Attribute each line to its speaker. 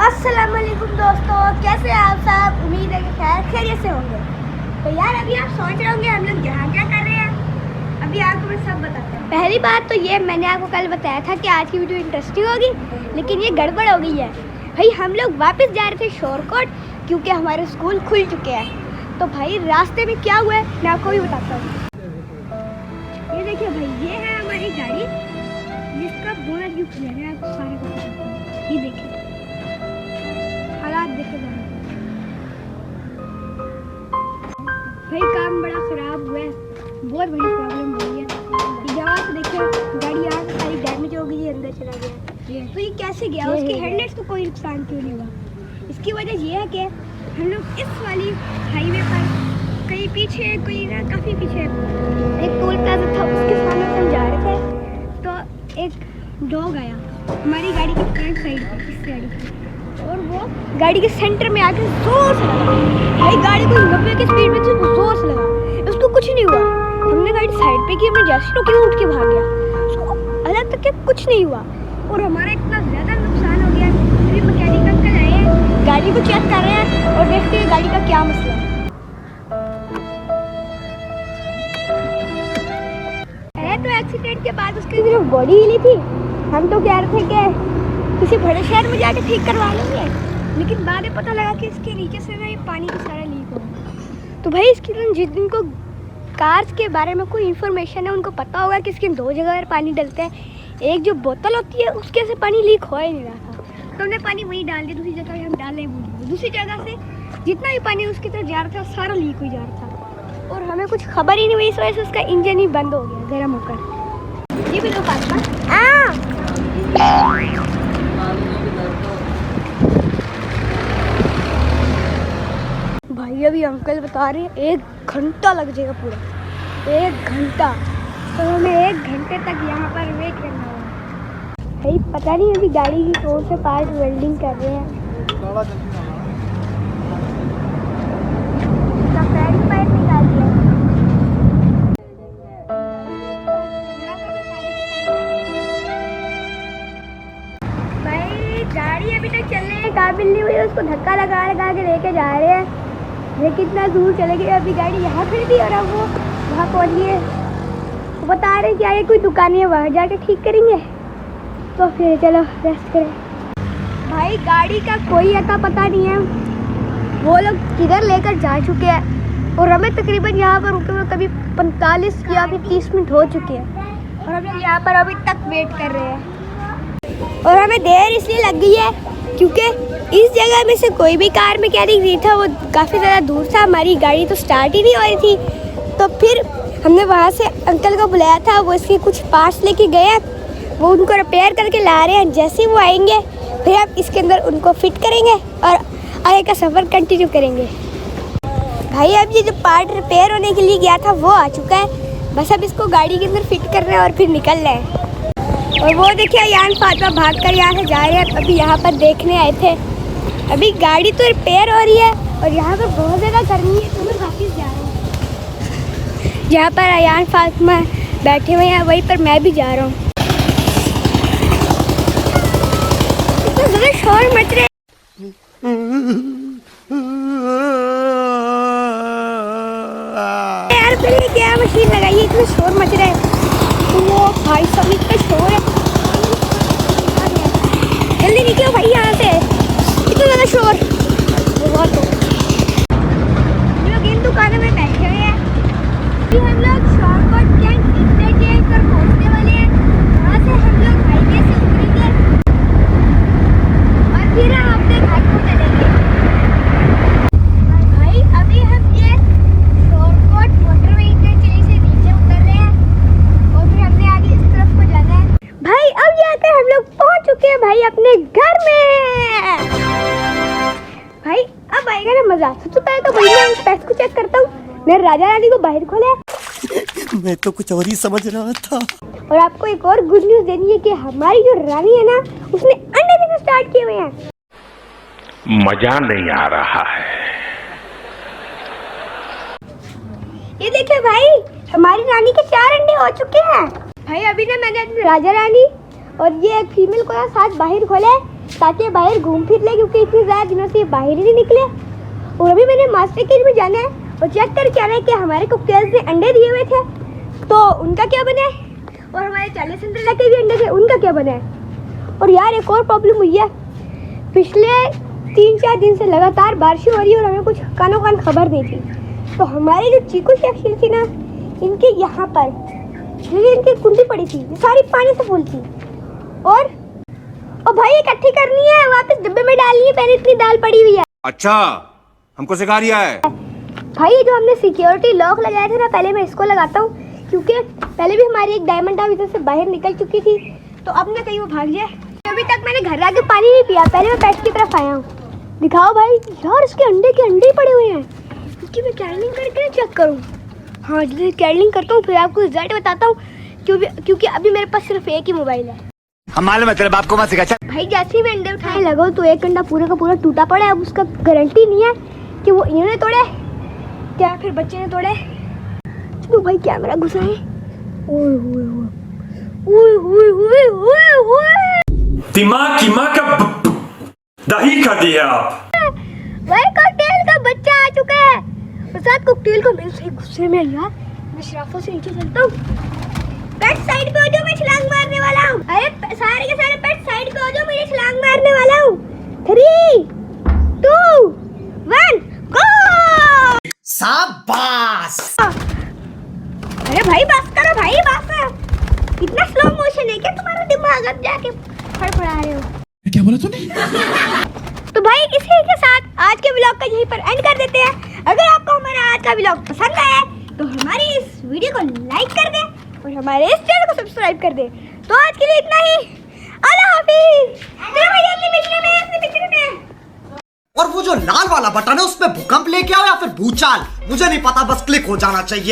Speaker 1: अस्सलामुअलैकुम दोस्तों, कैसे हैं आप सब। उम्मीद है कि खैरियत से होंगे। तो यार अभी आप सोच रहे होंगे हम लोग यहाँ क्या कर रहे हैं। अभी आपको मैं सब बताता हूँ। पहली बात तो ये, मैंने आपको कल बताया था कि आज की वीडियो इंटरेस्टिंग होगी, लेकिन ये गड़बड़ हो गई है भाई। हम लोग वापस जा रहे थे शोरकोट, क्योंकि हमारे स्कूल खुल चुके हैं। तो भाई रास्ते में क्या हुआ है मैं आपको भी बताता हूँ। ये देखिए भाई, ये है हमारी गाड़ी जिसका बोनट भी खुला है। आपको सारे को बताता हूँ, ये देखिए हालात देखे जा रहे भाई। काम बड़ा खराब हुआ है, बहुत बड़ी प्रॉब्लम हुई है। यहाँ से देखिए गाड़ी यहाँ से सारी डैमेज हो गई है, अंदर चला गया। तो ये कैसे गया, उसके हेडलाइट्स को कोई नुकसान क्यों नहीं हुआ। इसकी वजह ये है कि हम लोग इस वाली हाईवे पर कहीं पीछे, कोई ना काफ़ी पीछे एक टोल प्लाजा था, उसके सामने हम जा रहे थे। तो एक डॉग आया हमारी गाड़ी की फ्रंट साइड पर, इस गाड़ी की, और वो गाड़ी के सेंटर में आके जोर से लगा भाई। गाड़ी को 90 की स्पीड में से जोर से लगा, उसको कुछ नहीं हुआ। हमने गाड़ी साइड पे की, हमने जैसे तो क्यों उठ के भाग गया, उसको अलग तक के कुछ नहीं हुआ। और हमारा इतना ज़्यादा नुकसान हो गया। अभी मैकेनिक अंकल आए हैं, गाड़ी को चेक कर रहे हैं और देखते हैं गाड़ी का क्या मसला है। तो एक्सीडेंट के बाद उसकी जो बॉडी हिली थी, हम तो कह रहे थे कि किसी बड़े शहर में जाके ठीक करवा लेंगे, लेकिन बाद में पता लगा कि इसके नीचे से ना ये पानी की सारा लीक हो गया। तो भाई इसकी जिनको कार्स के बारे में कोई इन्फॉर्मेशन है, उनको पता होगा कि इसके 2 जगह पर पानी डलते हैं। एक जो बोतल होती है उसके से पानी लीक हो ही नहीं रहा था, तो हमने पानी वहीं डाल दिया। दूसरी जगह हम डालने भूल गए, दूसरी जगह से जितना भी पानी उसकी तरफ जा रहा था सारा लीक हो जा रहा था, और हमें कुछ खबर ही नहीं हुई। इस वजह से उसका इंजन ही बंद हो गया गर्म होकर। ये भी लोग भाई अभी अंकल बता रहे हैं 1 घंटा लग जाएगा, पूरा 1 घंटा। तो हमें 1 घंटे तक यहाँ पर वेट करना होगा भाई। पता नहीं अभी गाड़ी की कौन से पार्ट वेल्डिंग कर रहे हैं। पाइप निकाल दिया भाई। गाड़ी अभी तक चलने के काबिल नहीं हुई, उसको धक्का लगा लगा के लेके जा रहे हैं। लेकिन कितना दूर चले गए, अभी गाड़ी यहाँ खड़ी थी और अब वो वहाँ पहुँच गए। वो बता रहे कि आगे कोई दुकान है, वहाँ जाके ठीक करेंगे। तो फिर चलो रेस्ट करें भाई। गाड़ी का कोई अता पता नहीं है, वो लोग किधर लेकर जा चुके हैं। और हमें तकरीबन यहाँ पर रुके हुए कभी 45 या फिर 30 मिनट हो चुके हैं, और हम लोग यहाँ पर अभी तक वेट कर रहे हैं। और हमें देर इसलिए लग गई है क्योंकि इस जगह में से कोई भी कार मैकेनिक नहीं था, वो काफ़ी ज़्यादा दूर था। हमारी गाड़ी तो स्टार्ट ही नहीं हो रही थी। तो फिर हमने वहाँ से अंकल को बुलाया था, वो इसके कुछ पार्ट्स लेके गए, वो उनको रिपेयर करके ला रहे हैं। जैसे ही वो आएंगे फिर आप इसके अंदर उनको फिट करेंगे और आगे का सफ़र कंटिन्यू करेंगे भाई। अब ये जो पार्ट रिपेयर होने के लिए गया था वो आ चुका है, बस अब इसको गाड़ी के अंदर फिट करना है और फिर निकल रहे हैं। और वो देखिए यान फातिमा भाग कर यहाँ से जा रहे हैं। अभी यहाँ पर देखने आए थे, अभी गाड़ी तो रिपेयर हो रही है और यहाँ पर बहुत ज़्यादा गर्मी है, तो मैं वापस जा रहा हूँ। जहाँ पर अयान फातिमा बैठे हुए हैं वहीं पर मैं भी जा रहा हूँ। इतना ज़्यादा शोर मच रहा है यार, फिर क्या मशीन लगाई है, इतना शोर मच रहा है। वो भाई सब इतना शोर है, जल्दी निकलो भाई यहाँ से, इतना ज़्यादा शोर बहुत हो। हम लोग इन दुकानों में बैठे हुए हैं। अभी हम लोग शॉर्टकट कैंट इंटरचेंज पर पहुँचने वाले हैं। वहाँ से हम लोग हाईवे से उतरेंगे और फिर हम अपने घर को चलेंगे भाई। अभी हम ये शॉर्टकट मोटरवे इंटरचेंज से नीचे उतर रहे हैं और फिर हमने आगे इस तरफ को जाना है भाई। अब जाकर हम लोग पहुँच चुके हैं भाई अपने घर में भाई। अब आएगा ना मजा। सबसे पहले तो भाई मैं पैसे को चेक करता हूँ। मैं राजा रानी को बाहर खोला
Speaker 2: मैं तो कुछ और ही समझ रहा था।
Speaker 1: और आपको एक और गुड न्यूज़ देनी है कि हमारी जो रानी है ना, उसने अंडे देना स्टार्ट किए हुए हैं।
Speaker 3: मजा नहीं आ रहा है।
Speaker 1: ये देखिए भाई, हमारी रानी के 4 अंडे हो चुके हैं भाई। अभी ना मैंने अपनी राजा रानी और ये एक फीमेल को साथ बाहर खोले, ताकि बाहर घूम फिर ले, क्योंकि इतने ज़्यादा दिनों से ये बाहर ही नहीं निकले। और अभी मैंने मास्टर केज में जाना है और चेक करके आना है कि हमारे कुकटेल्स ने अंडे दिए हुए थे तो उनका क्या बना है, और हमारे 40 सिंड्रेला के भी अंडे थे उनका क्या बना है। और यार एक और प्रॉब्लम हुई है, पिछले 3-4 दिन से लगातार बारिश हो रही है और हमें कुछ कानो कान खबर नहीं थी। तो हमारी जो चीकू शेख थी ना, इनके यहाँ पर इनकी कुंडी पड़ी थी, सारी पानी से फुल थी। और भाई इकट्ठी करनी है, वापस डिब्बे में डालनी है, पहले इतनी दाल पड़ी हुई है।
Speaker 4: अच्छा, हमको सिखा रिया है।
Speaker 1: भाई जो हमने सिक्योरिटी लॉक लगाया था ना, पहले मैं इसको लगाता हूँ, क्योंकि पहले भी हमारी एक डायमंड डाव इधर से बाहर निकल चुकी थी, तो अब ना कहीं वो भाग जाए। अभी तक मैंने घर आके पानी नहीं पिया, पहले मैं पेट की तरफ आया हूँ। दिखाओ भाई, यार इसके अंडे के अंडे पड़े हुए हैं, इसकी मैं कैरलिंग करके चेक करूँ। हाँ जल्दी कैरलिंग करता हूँ, फिर आपको रिजल्ट बताता हूँ, क्योंकि अभी मेरे पास सिर्फ एक ही मोबाइल है।
Speaker 4: हम मालूम है तेरे बाप को मत सिखा।
Speaker 1: भाई जैसे ही मैं अंडे उठाने लगा तो एक अंडा पूरा का पूरा टूटा पड़ा है। अब उसका गारंटी नहीं है कि वो इन्होंने तोड़े क्या फिर बच्चे ने तोड़े। चलो भाई कैमरा घुसाए। ओए ओए ओए ओए ओए ओए ओए,
Speaker 5: दिमाग की माँ का दही कर दिया आप।
Speaker 1: भाई कॉकटेल का बच्चा आ चुका है और साथ कॉकटेल को मैं सही गुस्से में यार, मैं शराफत से नीचे चलता हूँ। पेट साइड पे हो जाओ, मैं छलांग मारने वाला हूँ। अरे सारे के सारे पेट साइड पे हो जाओ, मैं छलांग मारने वाला हूँ। 3, 2, 1 गो।
Speaker 2: शाबाश।
Speaker 1: अरे भाई बस करो भाई, बस। इतना स्लो मोशन है क्या तुम्हारा दिमाग? अब जाके फड़फड़ा रहे हो।
Speaker 2: क्या बोला तूने?
Speaker 1: तो भाई इसी के साथ आज के व्लॉग का यहीं पर एंड कर देते हैं। अगर आपको हमारा आज का व्लॉग पसंद आया तो हमारी इस वीडियो को लाइक कर दें और हमारे इस चैनल को सब्सक्राइब कर दे। तो आज के लिए इतना ही, अल्लाह हाफिज। चलो भाई अपने पिक्चर में।
Speaker 2: और वो जो लाल वाला बटन है उसमें भूकंप लेके आओ या फिर भूचाल, मुझे नहीं पता, बस क्लिक हो जाना चाहिए।